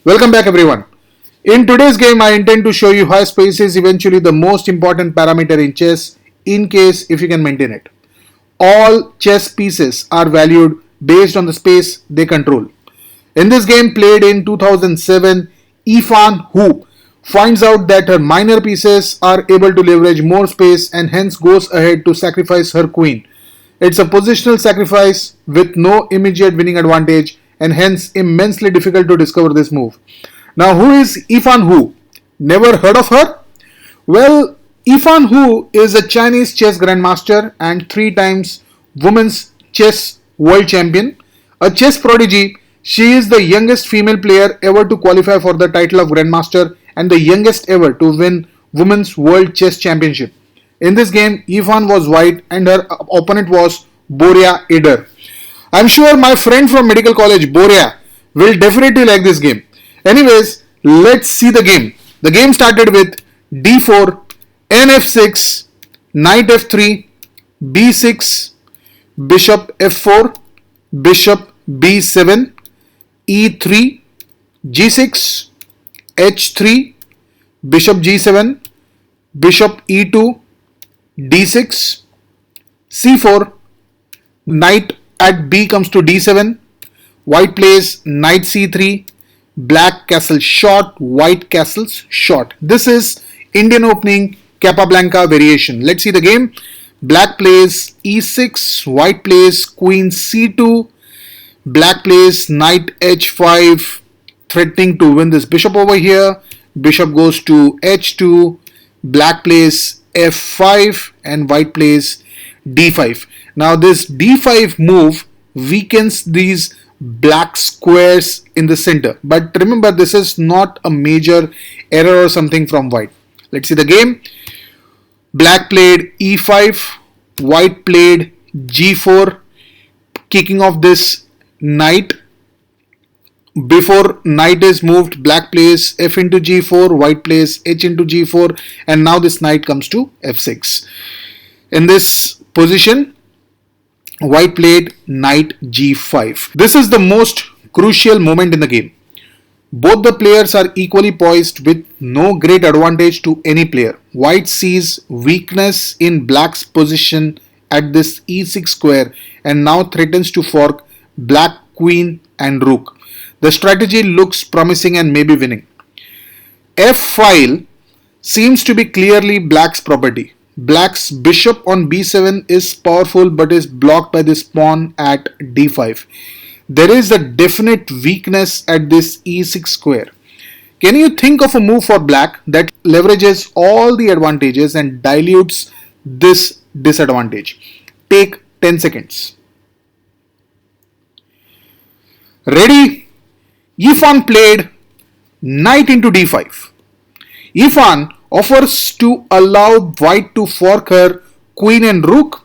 Welcome back everyone. In today's game I intend to show you how space is eventually the most important parameter in chess in case if you can maintain it. All chess pieces are valued based on the space they control. In this game played in 2007, Yifan Hou finds out that her minor pieces are able to leverage more space and hence goes ahead to sacrifice her queen. It's a positional sacrifice with no immediate winning advantage and hence immensely difficult to discover this move. Now, who is Yifan Hou? Never heard of her? Well, Yifan Hou is a Chinese chess grandmaster and 3 times women's chess world champion. A chess prodigy, she is the youngest female player ever to qualify for the title of grandmaster and the youngest ever to win women's world chess championship. In this game, Yifan was white and her opponent was Borya Ider. I'm sure my friend from medical college, Borya, will definitely like this game. Anyways, let's see the game. The game started with d4, nf6, knight f3, b6, bishop f4, bishop b7, e3, g6, h3, bishop g7, bishop e2, d6, c4, knight at b comes to d7, white plays knight c3, black castle short, white castles short. This is Indian opening Capablanca variation. Let's see the game. Black plays e6, white plays queen c2, black plays knight h5, threatening to win this bishop over here. Bishop goes to h2, black plays f5 and white plays d5. Now this d5 move weakens these black squares in the center. But remember, this is not a major error or something from white. Let's see the game. Black played e5, white played g4, kicking off this knight. Before knight is moved, black plays f into g4, white plays h into g4, and now this knight comes to f6. In this position, white played knight g5. This is the most crucial moment in the game. Both the players are equally poised with no great advantage to any player. White sees weakness in black's position at this e6 square and now threatens to fork black queen and rook. The strategy looks promising and may be winning. F-file seems to be clearly black's property. Black's bishop on b7 is powerful but is blocked by this pawn at d5. There is a definite weakness at this e6 square. Can you think of a move for black that leverages all the advantages and dilutes this disadvantage? Take 10 seconds. Ready? Yifan played knight into d5. Yifan offers to allow white to fork her queen and rook.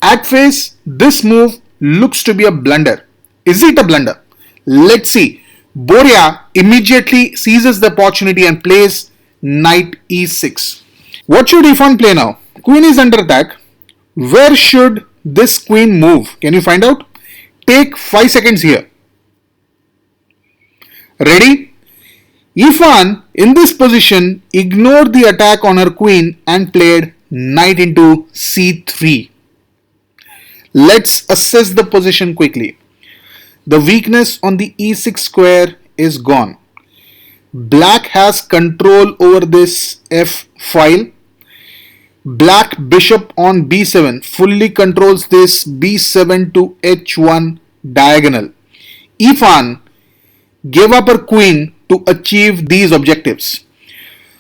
At face, this move looks to be a blunder. Is it a blunder? Let's see. Borya immediately seizes the opportunity and plays knight e6. What should Yifan play now? Queen is under attack. Where should this queen move? Can you find out? Take 5 seconds here. Ready? Yifan, in this position, ignored the attack on her queen and played knight into c3. Let's assess the position quickly. The weakness on the e6 square is gone. Black has control over this f-file. Black bishop on b7 fully controls this b7 to h1 diagonal. Yifan gave up her queen to achieve these objectives.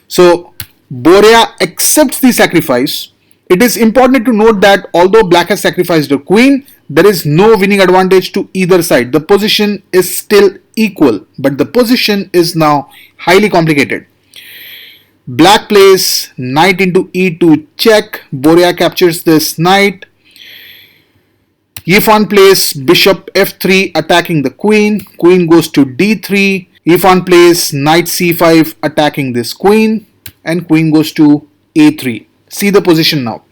So Borya accepts the sacrifice. It is important to note that although black has sacrificed her queen, there is no winning advantage to either side. The position is still equal, but the position is now highly complicated. Black plays knight into e2 check. Borya captures this knight. Yifan plays bishop f3 attacking the queen. Queen goes to d3. Yifan plays knight c5 attacking this queen and queen goes to a3. See the position now.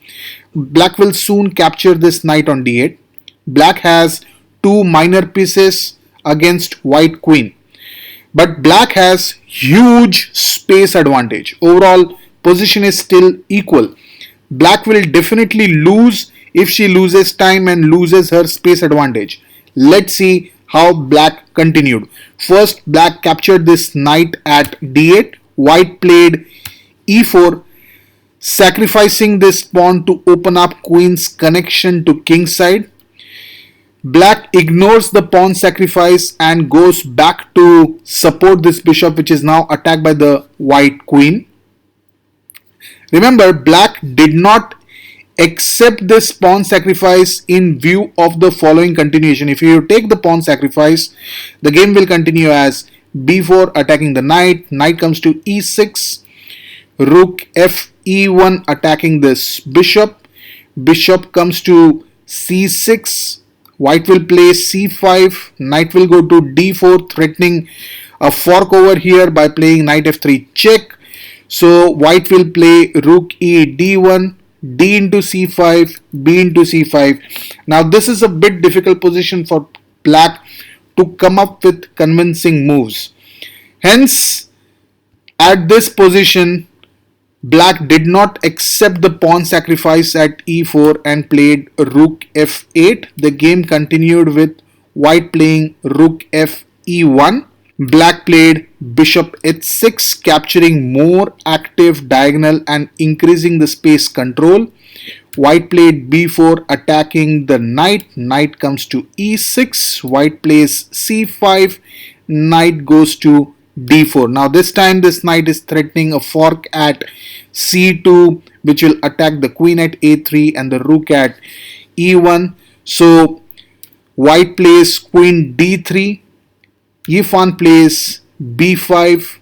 Black will soon capture this knight on d8. Black has two minor pieces against white queen. But black has huge space advantage. Overall position is still equal. Black will definitely lose if she loses time and loses her space advantage. Let's see how black continued. First, black captured this knight at d8. White played e4, sacrificing this pawn to open up queen's connection to king side. Black ignores the pawn sacrifice and goes back to support this bishop, which is now attacked by the white queen. Remember, black did not accept this pawn sacrifice in view of the following continuation. If you take the pawn sacrifice, the game will continue as b4 attacking the knight, knight comes to e6, rook f e1 attacking this bishop, bishop comes to c6, white will play c5, knight will go to d4, threatening a fork over here by playing knight f3 check. So white will play rook e d1, d into c5, b into c5. Now this is a bit difficult position for black to come up with convincing moves. Hence, at this position, black did not accept the pawn sacrifice at e4 and played rook f8. The game continued with white playing rook f e1. Black played bishop h6, capturing more active diagonal and increasing the space control. White played b4, attacking the knight. Knight comes to e6. White plays c5. Knight goes to d4. Now this time this knight is threatening a fork at c2, which will attack the queen at a3 and the rook at e1. So white plays queen d3. Yifan plays b5,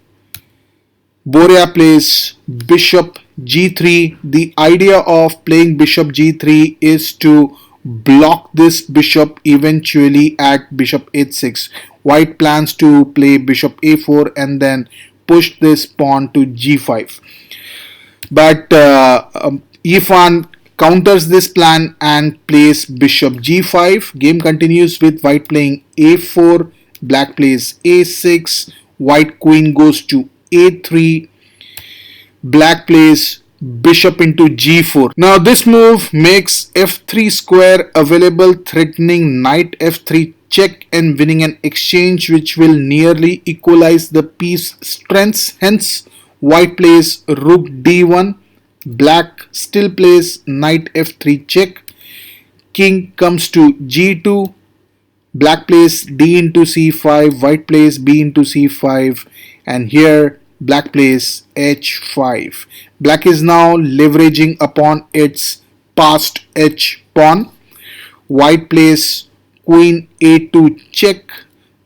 Borya plays bishop g3. The idea of playing bishop g3 is to block this bishop eventually at bishop h6. White plans to play bishop a4 and then push this pawn to g5. But Yifan counters this plan and plays bishop g5. Game continues with white playing a4, black plays a6, white queen goes to a3, black plays bishop into g4. Now this move makes f3 square available, threatening knight f3 check and winning an exchange which will nearly equalize the piece strengths. Hence white plays rook d1, black still plays knight f3 check, king comes to g2, black plays d into c5, white plays b into c5, and here black plays h5. Black is now leveraging upon its passed h pawn. White plays queen a2 check,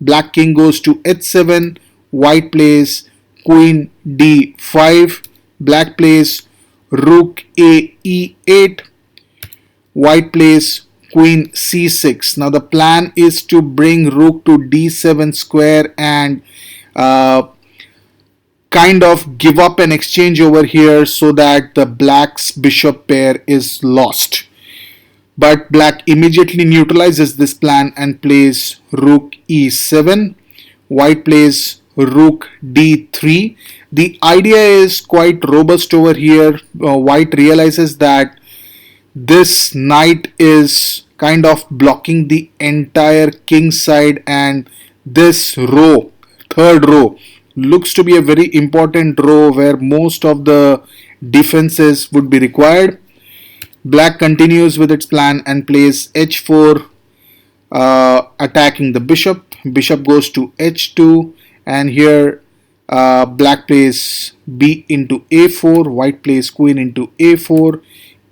black king goes to h7, white plays queen d5, black plays rook a e8, white plays queen c6. Now the plan is to bring rook to d7 square and kind of give up an exchange over here so that the black's bishop pair is lost. But black immediately neutralizes this plan and plays rook e7. White plays rook d3. The idea is quite robust over here. White realizes that this knight is kind of blocking the entire king side, and this row, third row, looks to be a very important row where most of the defenses would be required. Black continues with its plan and plays h4, attacking the bishop. Bishop goes to h2, and here black plays b into a4, white plays queen into a4,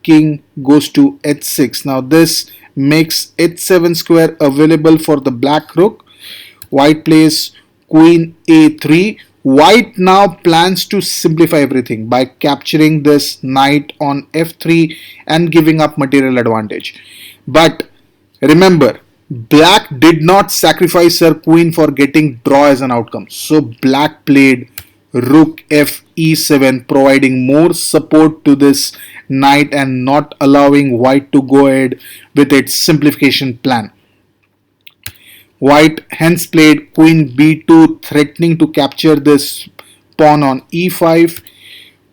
king goes to h6. Now this makes h7 square available for the black rook. White plays queen a3. White now plans to simplify everything by capturing this knight on f3 and giving up material advantage. But remember, black did not sacrifice her queen for getting draw as an outcome. So black played rook f e7, providing more support to this knight and not allowing white to go ahead with its simplification plan. White hence played queen b2, threatening to capture this pawn on e5.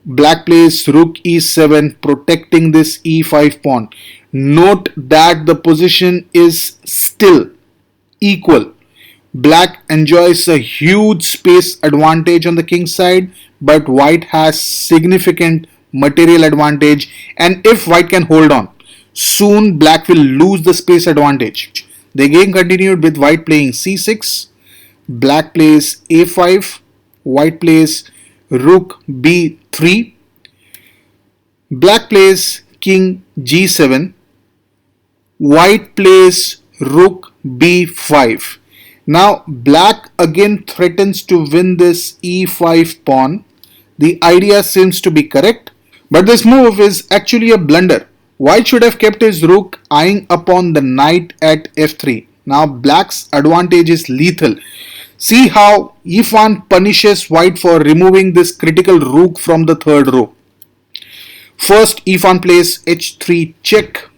Black plays rook e7, protecting this e5 pawn. Note that the position is still equal. Black enjoys a huge space advantage on the king side, but white has significant material advantage, and if white can hold on, soon black will lose the space advantage. The game continued with white playing c6, black plays a5, white plays rook b3, black plays king g7, white plays rook b5. Now black again threatens to win this e5 pawn. The idea seems to be correct, but this move is actually a blunder. White should have kept his rook eyeing upon the knight at f3. Now black's advantage is lethal. See how Yifan punishes white for removing this critical rook from the third row. First, Yifan plays h3 check,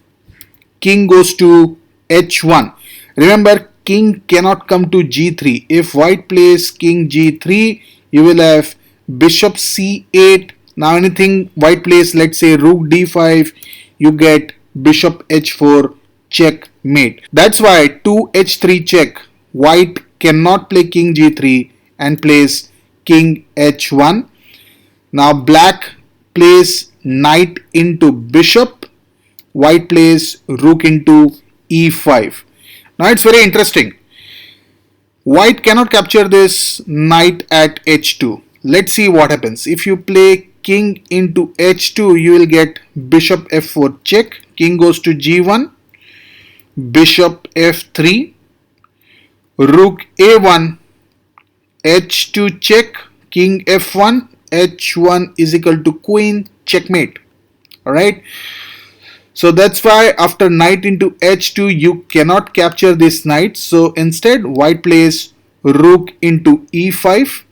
king goes to h1. Remember, king cannot come to g3. If white plays king g3, you will have bishop c8. Now anything white plays, let's say rook d5, you get bishop h4 checkmate. That's why 2h3 check. White cannot play king g3 and plays king h1. Now black plays knight into bishop. White plays rook into e5. Now it's very interesting. White cannot capture this knight at h2. Let's see what happens. If you play king into h2, you will get bishop f4 check. King goes to g1, bishop f3, rook a1, h2 check, king f1, h1 is equal to queen checkmate. Alright. So that's why after knight into h2 you cannot capture this knight. So instead white plays rook into e5.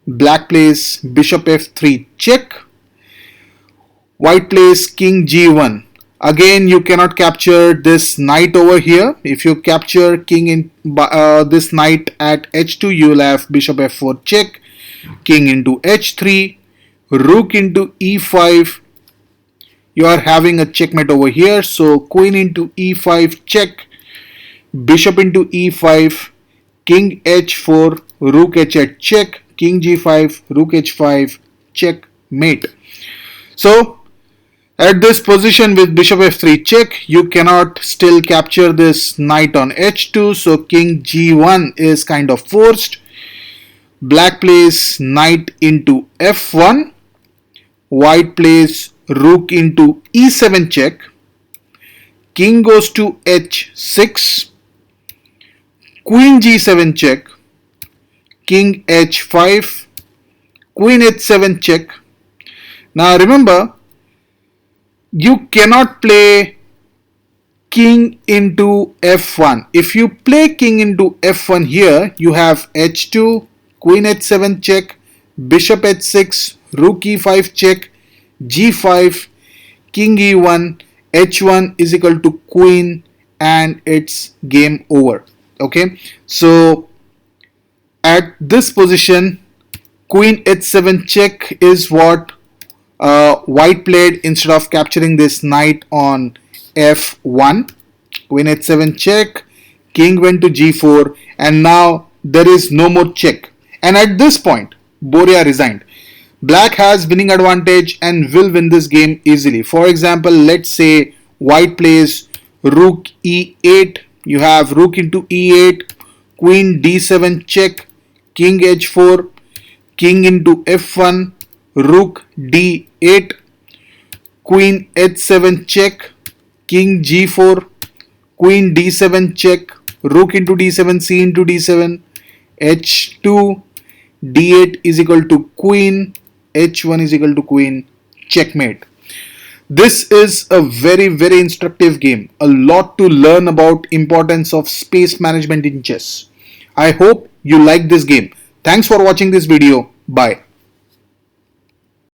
Black plays bishop f3 check. White plays king g1. Again you cannot capture this knight over here. If you capture king in this knight at h2, you will have bishop f4 check, king into h3, rook into e5. You are having a checkmate over here. So queen into e5 check, bishop into e5, king h4, rook h8 check, king g5, rook h5 checkmate. So at this position with bishop f3 check, you cannot still capture this knight on h2, so king g1 is kind of forced. Black plays knight into f1. White plays rook into e7 check. King goes to h6. Queen g7 check. King h5. Queen h7 check. Now remember, you cannot play king into f1. If you play king into f1 here, you have h2, queen h7 check, bishop h6, rook e5 check, g5, king e1, h1 is equal to queen, and it's game over. Okay, so at this position queen h7 check is what white played instead of capturing this knight on f1. Queen h7 check, king went to g4, and now there is no more check. And at this point Borya resigned. Black has winning advantage and will win this game easily. For example, let's say white plays rook e8. You have rook into e8, queen d7 check, king h4, king into f1, rook d8, queen h7 check, king g4, queen d7 check, rook into d7, c into d7, h2, d8 is equal to queen, h1 is equal to queen, checkmate. This is a very instructive game. A lot to learn about importance of space management in chess. I hope you like this game. Thanks for watching this video. Bye.